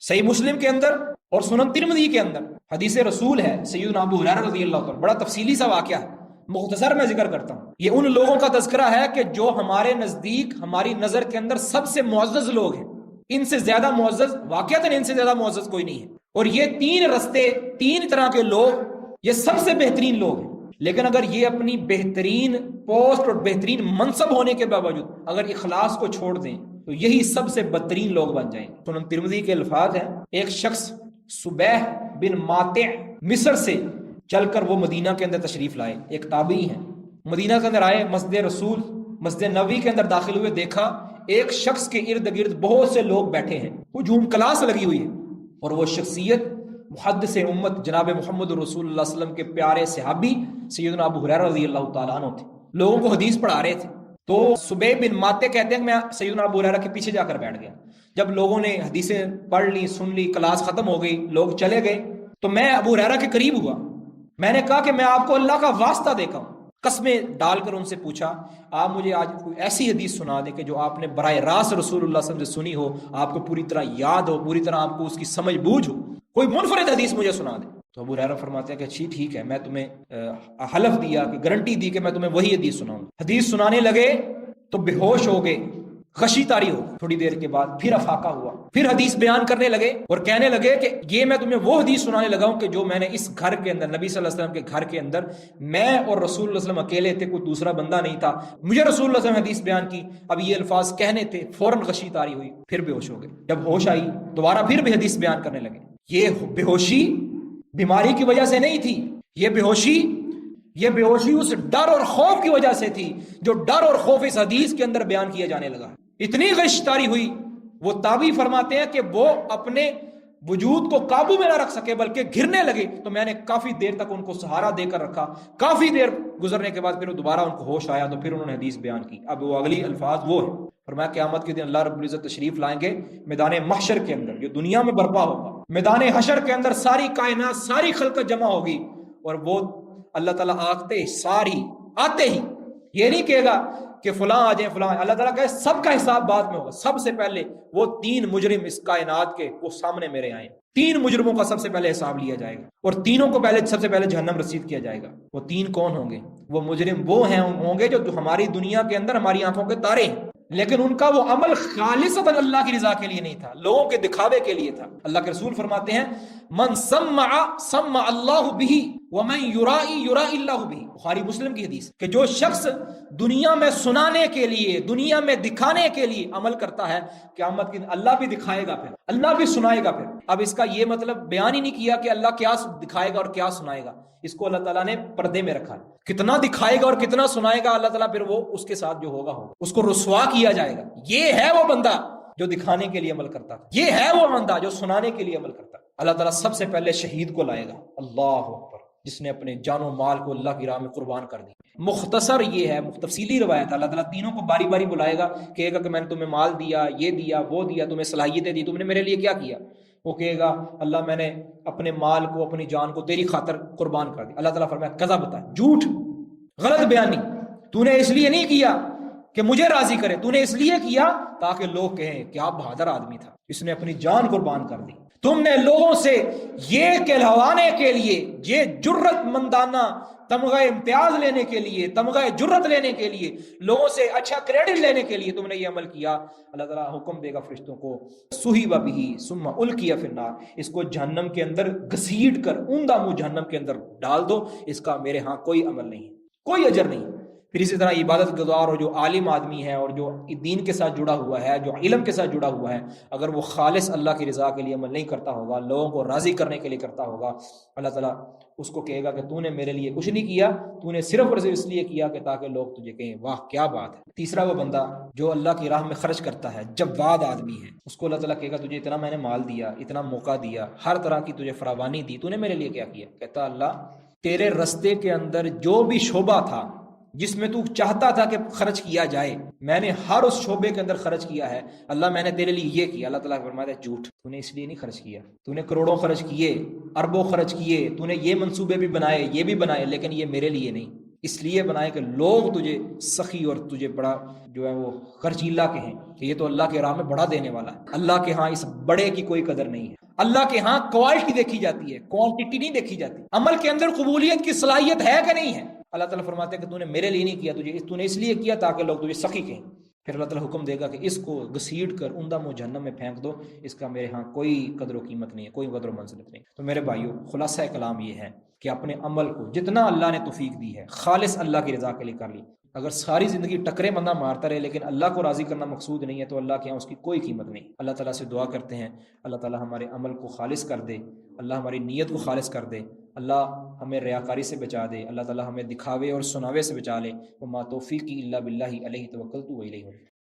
صحیح مسلم کے اندر اور سنن ترمذی کے اندر حدیث رسول ہے سیدنا ابو ہریرہ رضی اللہ عنہ، بڑا تفصیلی سا واقعہ ہے، مختصر میں ذکر کرتا ہوں۔ یہ ان لوگوں کا تذکرہ ہے کہ جو ہمارے نزدیک، ہماری نظر کے اندر سب سے معزز لوگ ہیں، ان سے زیادہ معزز واقعتاً ان سے زیادہ معزز کوئی نہیں ہے، اور یہ تین رستے، تین طرح کے لوگ، یہ سب سے بہترین لوگ ہیں۔ لیکن اگر یہ اپنی بہترین پوسٹ اور بہترین منصب ہونے کے باوجود اگر اخلاص کو چھوڑ دیں تو یہی سب سے بدترین لوگ بن جائیں۔ سنن ترمذی کے الفاظ ہیں، ایک شخص صبیح بن ماطع مصر سے چل کر وہ مدینہ کے اندر تشریف لائے، ایک تابعی ہیں، مدینہ کے اندر آئے، مسجد رسول، مسجد نبوی کے اندر داخل ہوئے، دیکھا ایک شخص کے ارد گرد بہت سے لوگ بیٹھے ہیں، ہجوم کلاس لگی ہوئی ہے، اور وہ شخصیت محدث امت جناب محمد رسول اللہ صلی اللہ علیہ وسلم کے پیارے صحابی سیدنا ابو ہریرہ رضی اللہ تعالیٰ عنہ تھے، لوگوں کو حدیث پڑھا رہے تھے۔ تو صبیح بن ماطع کہتے ہیں کہ میں سیدنا ابو ہریرہ کے پیچھے جا کر بیٹھ گیا، جب لوگوں نے حدیثیں پڑھ لی، سن لی، کلاس ختم ہو گئی، لوگ چلے گئے، تو میں ابو ہریرہ کے قریب ہوا، میں نے کہا کہ میں آپ کو اللہ کا واسطہ دیکھا ہوں، قسمیں ڈال کر ان سے پوچھا آپ مجھے آج کوئی ایسی حدیث سنا دیں کہ جو آپ نے براہ راست رسول اللہ صلی اللہ علیہ وسلم سے سنی ہو، آپ کو پوری طرح یاد ہو، پوری طرح آپ کو اس کی سمجھ بوجھ ہو، کوئی منفرد حدیث مجھے سنا دیں۔ تو ابو ہریرہ فرماتے ہیں کہ اچھی ٹھیک ہے، میں تمہیں حلف دیا کہ گارنٹی دی کہ میں تمہیں وہی حدیث سناؤں۔ حدیث سنانے لگے تو بے ہوش ہو گئے، غشی طاری ہو، تھوڑی دیر کے بعد پھر افاقہ ہوا، پھر حدیث بیان کرنے لگے اور کہنے لگے کہ یہ میں تمہیں وہ حدیث سنانے لگا ہوں کہ جو میں نے اس گھر کے اندر، نبی صلی اللہ علیہ وسلم کے گھر کے اندر، میں اور رسول اللہ صلی اللہ علیہ وسلم اکیلے تھے، کوئی دوسرا بندہ نہیں تھا، مجھے رسول اللہ صلی اللہ علیہ وسلم حدیث بیان کی، اب یہ الفاظ کہنے تھے، فوراً غشی طاری ہوئی، پھر بے ہوش ہو گئے، جب ہوش آئی دوبارہ پھر بھی حدیث بیان کرنے لگے۔ یہ بے ہوشی بیماری کی وجہ سے نہیں تھی، یہ بے ہوشی اس ڈر اور خوف کی وجہ سے تھی، جو ڈر اور خوف اس حدیث کے اندر بیان کیا جانے لگا۔ اتنی غش طاری ہوئی، وہ تابعی فرماتے ہیں کہ وہ اپنے وجود کو قابو میں نہ رکھ سکے بلکہ گرنے لگے، تو میں نے کافی دیر تک ان کو سہارا دے کر رکھا، کافی دیر گزرنے کے بعد پھر دوبارہ ان کو ہوش آیا تو پھر انہوں نے حدیث بیان کی۔ اب وہ اگلی الفاظ وہ ہے، فرمایا قیامت کے دن اللہ رب العزت تشریف لائیں گے میدان محشر کے اندر، جو دنیا میں برپا ہوگا، میدان حشر کے اندر ساری کائنات، ساری خلقت جمع ہوگی، اور وہ اللہ تعالیٰ آتے ہی یہ نہیں کہے گا کہ فلاں آ جائیں فلاں، اللہ تعالیٰ کہے سب کا حساب بعد میں ہوگا، سب سے پہلے وہ تین مجرم اس کائنات کے وہ سامنے میرے آئیں، تین مجرموں کا سب سے پہلے حساب لیا جائے گا، اور تینوں کو سب سے پہلے جہنم رسید کیا جائے گا۔ وہ تین کون ہوں گے؟ وہ مجرم وہ ہوں گے جو ہماری دنیا کے اندر ہماری آنکھوں کے تارے ہیں، لیکن ان کا وہ عمل خالصتاً اللہ کی رضا کے لیے نہیں تھا، لوگوں کے دکھاوے کے لیے تھا۔ اللہ کے رسول فرماتے ہیں من سمع اللہ بہ ومن یرائی اللہ بہ، بخاری مسلم کی حدیث، کہ جو شخص دنیا میں سنانے کے لیے، دنیا میں دکھانے کے لیے عمل کرتا ہے، قیامت کے دن اللہ بھی دکھائے گا، پھر اللہ بھی سنائے گا۔ پھر اب اس کا یہ مطلب بیان ہی نہیں کیا کہ اللہ کیا دکھائے گا اور کیا سنائے گا، اس کو اللہ تعالیٰ نے پردے میں رکھا ہے، کتنا دکھائے گا اور کتنا سنائے گا اللہ تعالیٰ، پھر وہ اس کے ساتھ جو ہوگا اس کو رسوا کیا جائے گا۔ یہ ہے وہ بندہ جو دکھانے کے لیے عمل کرتا تھا، یہ ہے وہ بندہ جو سنانے کے لیے عمل کرتا۔ اللہ تعالیٰ سب سے پہلے شہید کو لائے گا، اللہ اکبر، جس نے اپنے جان و مال کو اللہ کی راہ میں قربان کر دی۔ مختصر یہ ہے، تفصیلی روایت، اللہ تعالیٰ تینوں کو باری باری بلائے گا، کہے گا کہ میں نے تمہیں مال دیا، یہ دیا، وہ دیا، تمہیں صلاحیتیں دی، تم نے میرے لیے کیا کیا؟ وہ کہے گا اللہ میں نے اپنے مال کو، اپنی جان کو تیری خاطر قربان کر دی۔ اللہ تعالیٰ فرمایا کذبت، جھوٹ، غلط بیانی، تو نے اس لیے نہیں کیا کہ مجھے راضی کرے، تو نے اس لیے کیا تاکہ لوگ کہیں کیا بہادر آدمی تھا، اس نے اپنی جان قربان کر دی۔ تم نے لوگوں سے یہ کہلوانے کے لیے، یہ جرت مندانہ تمغہ امتیاز لینے کے لیے، تمغہ جرت لینے کے لیے، لوگوں سے اچھا کریڈٹ لینے کے لیے تم نے یہ عمل کیا۔ اللہ تعالیٰ حکم دے گا فرشتوں کو سُحِبَ بِهِ ثُمَّ أُلْقِيَ فِي النَّارِ، اس کو جہنم کے اندر گھسیٹ کر اوندا منہ جہنم کے اندر ڈال دو، اس کا میرے ہاں کوئی عمل نہیں، کوئی اجر نہیں۔ پھر اسی طرح عبادت گزار اور جو عالم آدمی ہے اور جو دین کے ساتھ جڑا ہوا ہے، جو علم کے ساتھ جڑا ہوا ہے، اگر وہ خالص اللہ کی رضا کے لیے عمل نہیں کرتا ہوگا، لوگوں کو راضی کرنے کے لیے کرتا ہوگا، اللہ تعالیٰ اس کو کہے گا کہ تو نے میرے لیے کچھ نہیں کیا، تو نے صرف اور صرف اس لیے کیا کہ تاکہ لوگ تجھے کہیں واہ کیا بات ہے۔ تیسرا وہ بندہ جو اللہ کی راہ میں خرچ کرتا ہے، جواد آدمی ہے، اس کو اللہ تعالیٰ کہے گا تجھے اتنا میں نے مال دیا، اتنا موقع دیا، ہر طرح کی تجھے فراوانی دی، تو نے میرے لیے کیا کیا؟ کہتا اللہ تیرے رستے کے اندر جو بھی شعبہ تھا جس میں تو چاہتا تھا کہ خرچ کیا جائے، میں نے ہر اس شعبے کے اندر خرچ کیا ہے، اللہ میں نے تیرے لیے یہ کیا۔ اللہ تعالیٰ فرماتا ہے جھوٹ، تو نے اس لیے نہیں خرچ کیا، تو نے کروڑوں خرچ کیے، اربوں خرچ کیے، تو نے یہ منصوبے بھی بنائے، یہ بھی بنائے، لیکن یہ میرے لیے نہیں، اس لیے بنائے کہ لوگ تجھے سخی اور تجھے بڑا جو ہے وہ خرچیلا کہیں کہ یہ تو اللہ کے راہ میں بڑا دینے والا ہے۔ اللہ کے ہاں اس بڑے کی کوئی قدر نہیں ہے۔ اللہ کے ہاں کوالٹی دیکھی جاتی ہے، کوانٹٹی نہیں دیکھی جاتی۔ عمل کے اندر قبولیت کی صلاحیت ہے کہ نہیں ہے؟ اللہ تعالیٰ فرماتے ہیں کہ تو نے میرے لیے نہیں کیا، تو نے اس لیے کیا تاکہ لوگ تجھے سخی کہیں۔ پھر اللہ تعالیٰ حکم دے گا کہ اس کو گھسیٹ کر عمدہ منہ جہنم میں پھینک دو، اس کا میرے ہاں کوئی قدر و قیمت نہیں ہے، کوئی قدر و منزلت نہیں۔ تو میرے بھائیو، خلاصہ کلام یہ ہے کہ اپنے عمل کو جتنا اللہ نے توفیق دی ہے خالص اللہ کی رضا کے لیے کر لی۔ اگر ساری زندگی ٹکرے بندہ مارتا رہے لیکن اللہ کو راضی کرنا مقصود نہیں ہے تو اللہ کے یہاں اس کی کوئی قیمت نہیں۔ اللہ تعالیٰ سے دعا کرتے ہیں اللہ تعالیٰ ہمارے عمل کو خالص کر دے، اللہ ہماری نیت کو خالص کر دے، اللہ ہمیں ریاکاری سے بچا دے، اللہ تعالیٰ ہمیں دکھاوے اور سناوے سے بچا لے۔ وما توفیقی الا باللہ علیہ توکلت و الیہ۔